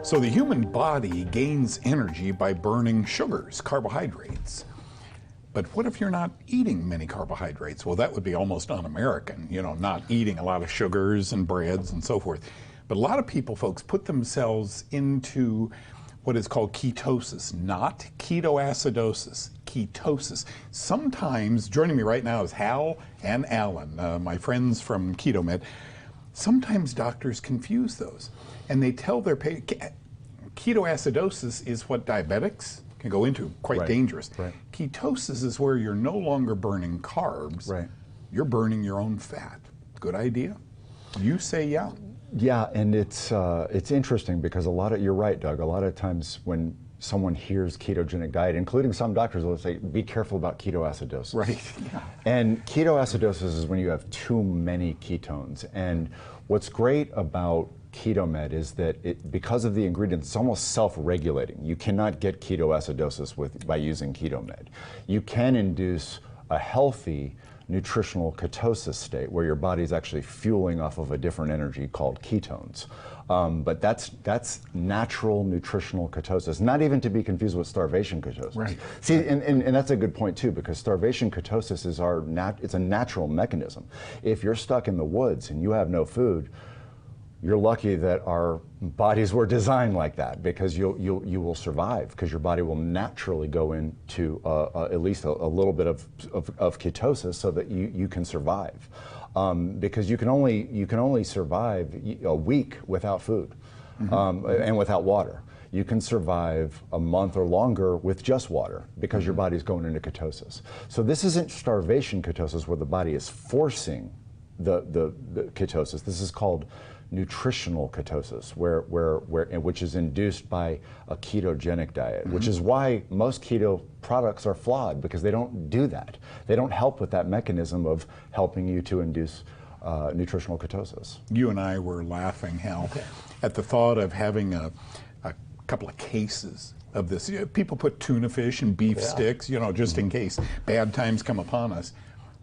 So the human body gains energy by burning sugars, carbohydrates. But what if you're not eating many carbohydrates? Well, that would be almost un-American, not eating a lot of sugars and breads and so forth. But a lot of people, folks, put themselves into what is called ketosis, not ketoacidosis, ketosis. Sometimes, joining me right now is Hal and Alan, my friends from KetoMed. Sometimes doctors confuse those, and they tell their patients, ketoacidosis is what diabetics can go into, quite dangerous. Right. Ketosis is where you're no longer burning carbs, you're burning your own fat. Good idea? You say yeah. Yeah, and it's interesting because you're right, Doug, a lot of times when someone hears ketogenic diet, including some doctors will say, be careful about ketoacidosis. Right, yeah. And ketoacidosis is when you have too many ketones. And what's great about KetoMed is that because of the ingredients, it's almost self-regulating. You cannot get ketoacidosis by using KetoMed. You can induce a healthy nutritional ketosis state where your body's actually fueling off of a different energy called ketones. But that's natural nutritional ketosis, not even to be confused with starvation ketosis. Right. See, and that's a good point too, because starvation ketosis is it's a natural mechanism. If you're stuck in the woods and you have no food, you're lucky that our bodies were designed like that, because you will survive, because your body will naturally go into at least a little bit of ketosis so that you can survive. Because you can only survive a week without food and without water. You can survive a month or longer with just water because your body's going into ketosis. So this isn't starvation ketosis where the body is forcing the ketosis. This is called nutritional ketosis, which is induced by a ketogenic diet, which is why most keto products are flawed, because they don't do that. They don't help with that mechanism of helping you to induce nutritional ketosis. You and I were laughing, Hal, at the thought of having a couple of cases of this. People put tuna fish and beef sticks, just in case bad times come upon us.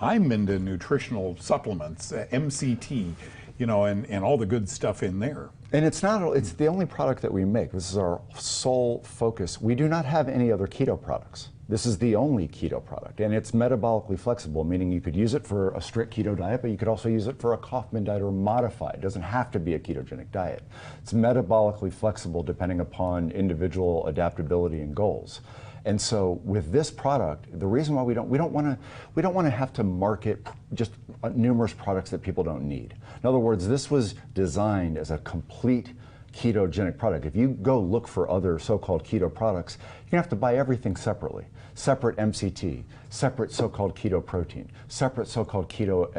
I'm into nutritional supplements, MCT, and all the good stuff in there. And it's the only product that we make. This is our sole focus. We do not have any other keto products. This is the only keto product, and it's metabolically flexible, meaning you could use it for a strict keto diet, but you could also use it for a Kaufman diet or modified. It doesn't have to be a ketogenic diet. It's metabolically flexible depending upon individual adaptability and goals. And so with this product, the reason why we don't want to have to market just numerous products that people don't need. In other words, this was designed as a complete ketogenic product. If you go look for other so-called keto products, you're gonna have to buy everything separately. Separate MCT, separate so-called keto protein, separate so-called keto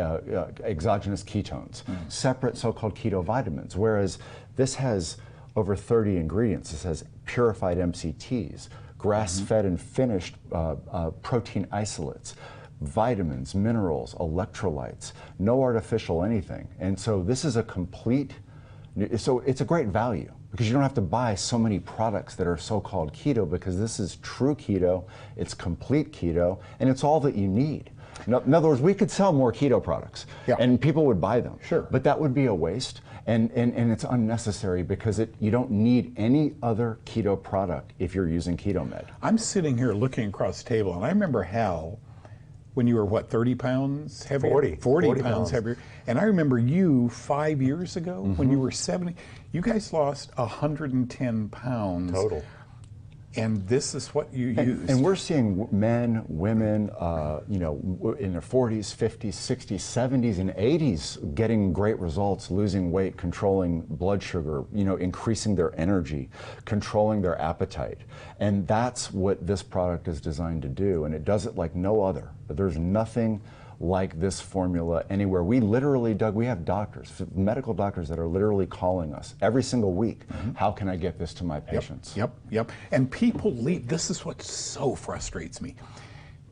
exogenous ketones, separate so-called keto vitamins. Whereas this has over 30 ingredients. This has purified MCTs, grass-fed and finished protein isolates, vitamins, minerals, electrolytes, no artificial anything. And so this is a complete, so it's a great value, because you don't have to buy so many products that are so-called keto, because this is true keto, it's complete keto, and it's all that you need. In other words, we could sell more keto products, and people would buy them. Sure. But that would be a waste, and it's unnecessary, because you don't need any other keto product if you're using KetoMed. I'm sitting here looking across the table, and I remember Hal, when you were, what, 30 pounds heavier? 40 pounds heavier. And I remember you 5 years ago, when you were 70, you guys lost 110 pounds. Total. And this is what you use. And we're seeing men, women, in their 40s, 50s, 60s, 70s, and 80s getting great results, losing weight, controlling blood sugar, increasing their energy, controlling their appetite. And that's what this product is designed to do, and it does it like no other. There's nothing like this formula anywhere. We literally, Doug, we have doctors, medical doctors that are literally calling us every single week. How can I get this to my patients? Yep. And people leave, this is what so frustrates me.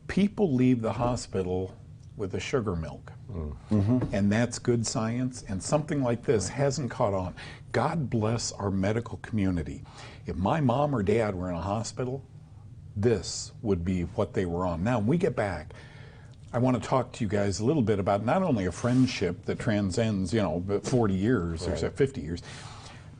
People leave the hospital with a sugar milk. And that's good science, and something like this hasn't caught on. God bless our medical community. If my mom or dad were in a hospital, this would be what they were on. Now, when we get back, I want to talk to you guys a little bit about not only a friendship that transcends, 40 years or 50 years,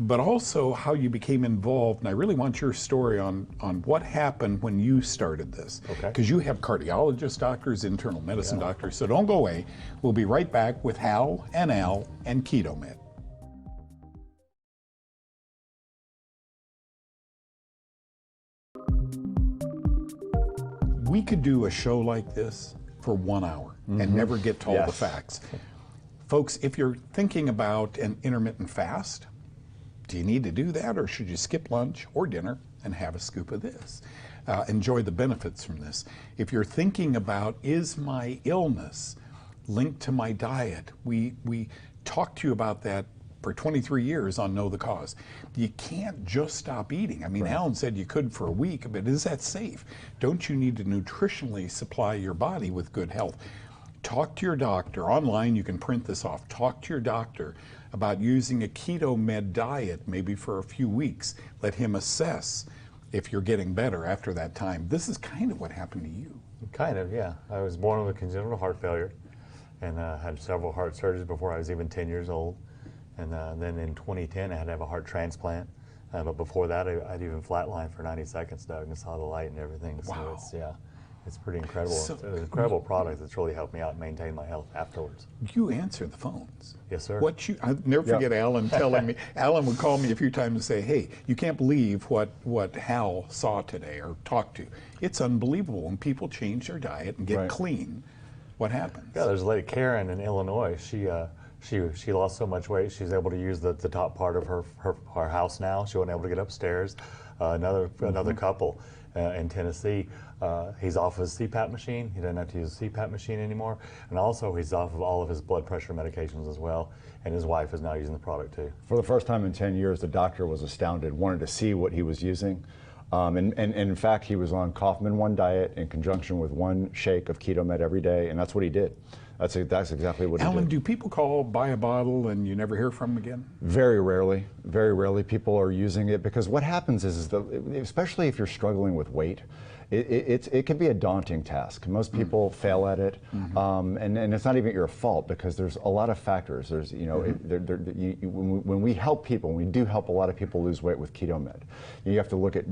but also how you became involved. And I really want your story on what happened when you started this. Okay. Because you have cardiologist doctors, internal medicine doctors, so don't go away. We'll be right back with Hal and Al and KetoMed. We could do a show like this for 1 hour and never get to all the facts. Folks, if you're thinking about an intermittent fast, do you need to do that, or should you skip lunch or dinner and have a scoop of this? Enjoy the benefits from this. If you're thinking about, is my illness linked to my diet? We talked to you about that for 23 years on Know the Cause. You can't just stop eating. I mean, Alan said you could for a week, but is that safe? Don't you need to nutritionally supply your body with good health? Talk to your doctor. Online, you can print this off. Talk to your doctor about using a KetoMed diet, maybe for a few weeks. Let him assess if you're getting better after that time. This is kind of what happened to you. Kind of, yeah. I was born with a congenital heart failure and had several heart surgeries before I was even 10 years old. And then in 2010, I had to have a heart transplant. But before that, I'd even flatlined for 90 seconds, Doug, and saw the light and everything. Wow. So it's pretty incredible. So, it's an incredible product that's really helped me out and maintain my health afterwards. You answer the phones. Yes, sir. I'll never forget Alan telling me. Alan would call me a few times and say, "Hey, you can't believe what Hal saw today or talked to. It's unbelievable when people change their diet and get clean. What happens?" Yeah, there's a lady, Karen, in Illinois. She lost so much weight, she's able to use the top part of her house now. She wasn't able to get upstairs. Another couple in Tennessee, he's off his CPAP machine. He doesn't have to use a CPAP machine anymore. And also he's off of all of his blood pressure medications as well. And his wife is now using the product too. For the first time in 10 years, the doctor was astounded, wanted to see what he was using. And in fact, he was on Kaufman 1 diet in conjunction with 1 shake of KetoMed every day, and that's what he did. That's exactly what he did. Alan, do people call, buy a bottle, and you never hear from them again? Very rarely people are using it, because what happens is that, especially if you're struggling with weight, it can be a daunting task. Most people fail at it, and it's not even your fault, because there's a lot of factors. There's, when we help people, when we do help a lot of people lose weight with KetoMed, you have to look at,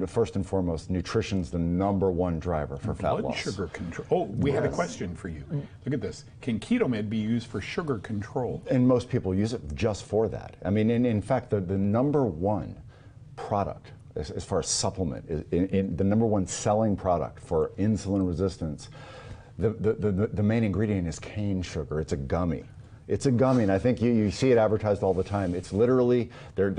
first and foremost, nutrition's the #1 driver for fat loss. Blood sugar control. Oh, we had a question for you. Look at this. Can KetoMed be used for sugar control? And most people use it just for that. I mean, in fact, the #1 product, as far as supplement, the #1 selling product for insulin resistance, the main ingredient is cane sugar. It's a gummy. It's a gummy, and I think you see it advertised all the time. It's literally they're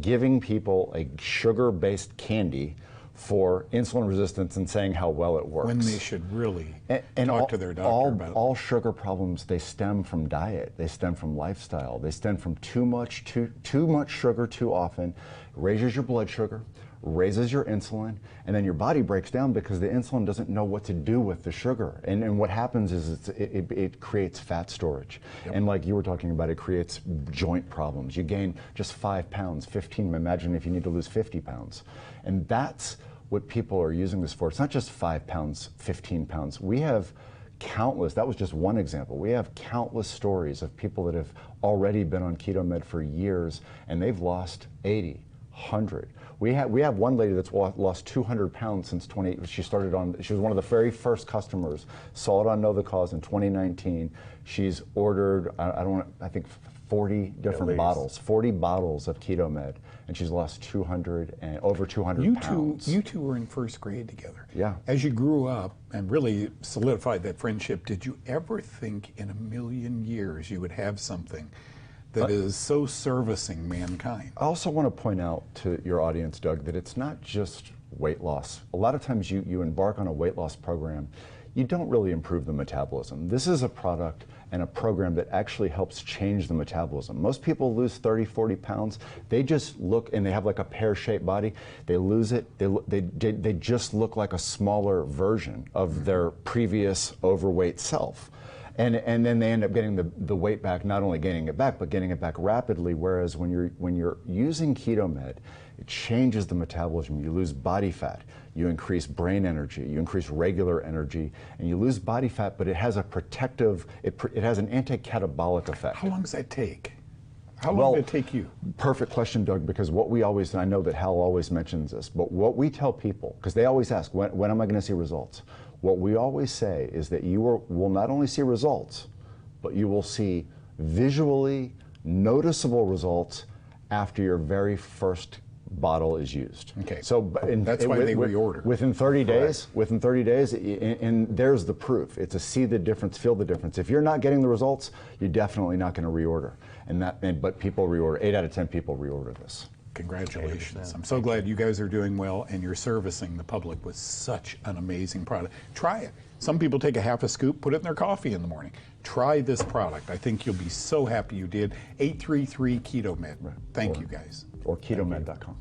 giving people a sugar-based candy for insulin resistance and saying how well it works. When they should really talk to their doctor about it. All sugar problems, they stem from diet. They stem from lifestyle. They stem from too much sugar too often. Raises your blood sugar, raises your insulin, and then your body breaks down because the insulin doesn't know what to do with the sugar. And what happens is it creates fat storage. And like you were talking about, it creates joint problems. You gain just 5 pounds, 15. Imagine if you need to lose 50 pounds. And that's what people are using this for. It's not just 5 pounds, 15 pounds. We have countless, that was just one example. We have countless stories of people that have already been on KetoMed for years, and they've lost 80, 100. We have one lady that's lost 200 pounds since she was one of the very first customers, saw it on Know the Cause in 2019. She's ordered, I think 40 different bottles, 40 bottles of KetoMed, and she's lost over 200 pounds. You two were in first grade together. Yeah. As you grew up and really solidified that friendship, did you ever think in a million years you would have something that is so servicing mankind? I also want to point out to your audience, Doug, that it's not just weight loss. A lot of times you embark on a weight loss program, you don't really improve the metabolism. This is a product and a program that actually helps change the metabolism. Most people lose 30, 40 pounds. They just look, and they have like a pear-shaped body. They lose it. They just look like a smaller version of their previous overweight self. And then they end up getting the weight back, not only gaining it back, but getting it back rapidly. Whereas when you're using KetoMed, it changes the metabolism. You lose body fat, you increase brain energy, you increase regular energy, and you lose body fat, but it has a protective, it has an anti-catabolic effect. How long does that take? How long did it take you? Perfect question, Doug, because what we always, and I know that Hal always mentions this, but what we tell people, because they always ask, when am I going to see results? What we always say is that you will not only see results, but you will see visually noticeable results after your very first bottle is used. Okay. So that's why they reorder. Within 30 days, and there's the proof. It's a see the difference, feel the difference. If you're not getting the results, you're definitely not going to reorder. But people reorder. 8 out of 10 people reorder this. Congratulations. I'm so glad you guys are doing well and you're servicing the public with such an amazing product. Try it. Some people take a half a scoop, put it in their coffee in the morning. Try this product. I think you'll be so happy you did. 833 KetoMed. Thank you guys. Or ketomed.com.